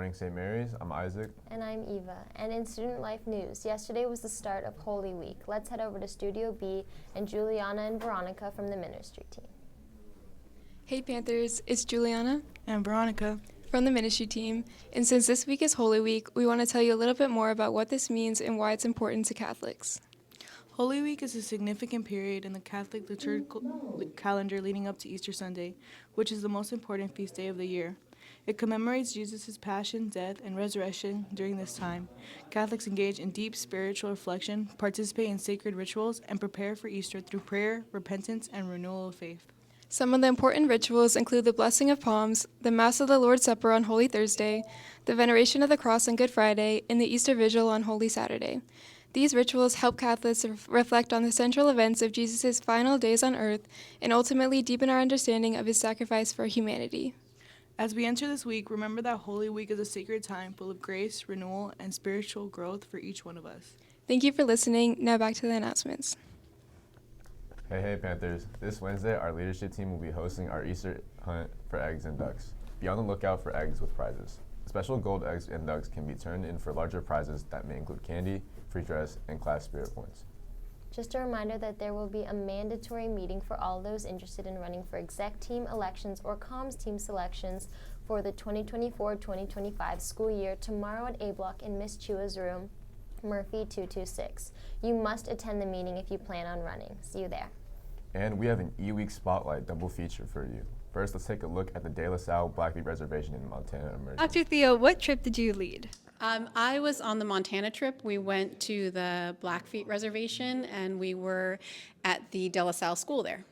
Frank St. Mary's. I'm Isaac. And I'm Eva. And in student life news, yesterday was the start of Holy Week. Let's head over to Studio B and Juliana and Veronica from the ministry team. Hey Panthers, it's Juliana and Veronica from the ministry team. And since this week is Holy Week, we want to tell you a little bit more about what this means and why it's important to Catholics. Holy Week is a significant period in the Catholic liturgical calendar leading up to Easter Sunday, which is the most important feast day of the year. It commemorates Jesus' passion, death, and resurrection during this time. Catholics engage in deep spiritual reflection, participate in sacred rituals, and prepare for Easter through prayer, repentance, and renewal of faith. Some of the important rituals include the blessing of palms, the Mass of the Lord's Supper on Holy Thursday, the veneration of the cross on Good Friday, and the Easter Vigil on Holy Saturday. These rituals help Catholics reflect on the central events of Jesus' final days on earth and ultimately deepen our understanding of his sacrifice for humanity. As we enter this week, remember that Holy Week is a sacred time full of grace, renewal, and spiritual growth for each one of us. Thank you for listening. Now back to the announcements. Hey Panthers. This Wednesday, our leadership team will be hosting our Easter hunt for eggs and ducks. Be on the lookout for eggs with prizes. Special gold eggs and ducks can be turned in for larger prizes that may include candy, free dress, and class spirit points. Just a reminder that there will be a mandatory meeting for all those interested in running for exec team elections or comms team selections for the 2024-2025 school year tomorrow at A Block in Miss Chua's room, Murphy 226. You must attend the meeting if you plan on running. See you there. And we have an eWeek Spotlight double feature for you. First, let's take a look at the Salle Blackfeet Reservation in Montana Immersion. Dr. Theo, what trip did you lead? I was on the Montana trip. We went to the Blackfeet Reservation, and we were at the De La Salle school there.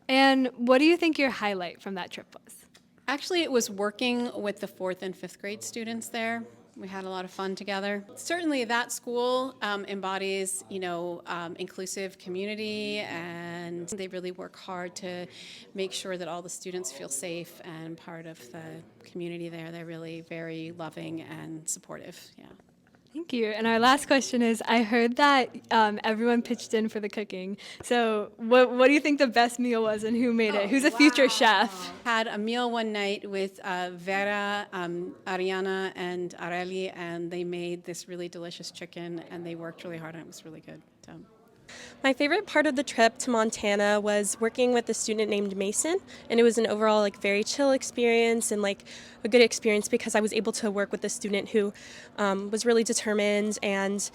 And what do you think your highlight from that trip was? Actually, it was working with the 4th and 5th grade students there. We had a lot of fun together. Certainly that school embodies, inclusive community, and they really work hard to make sure that all the students feel safe and part of the community there. They're really very loving and supportive, yeah. Thank you. And our last question is, I heard that everyone pitched in for the cooking. So what do you think the best meal was and who made it? Who's a future chef? Had a meal one night with Vera, Ariana, and Areli, and they made this really delicious chicken, and they worked really hard, and it was really good. So. My favorite part of the trip to Montana was working with a student named Mason, and it was an overall very chill experience and a good experience because I was able to work with a student who was really determined and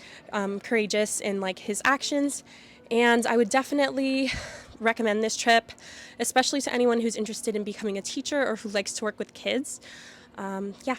courageous in his actions. And I would definitely recommend this trip, especially to anyone who's interested in becoming a teacher or who likes to work with kids. Yeah.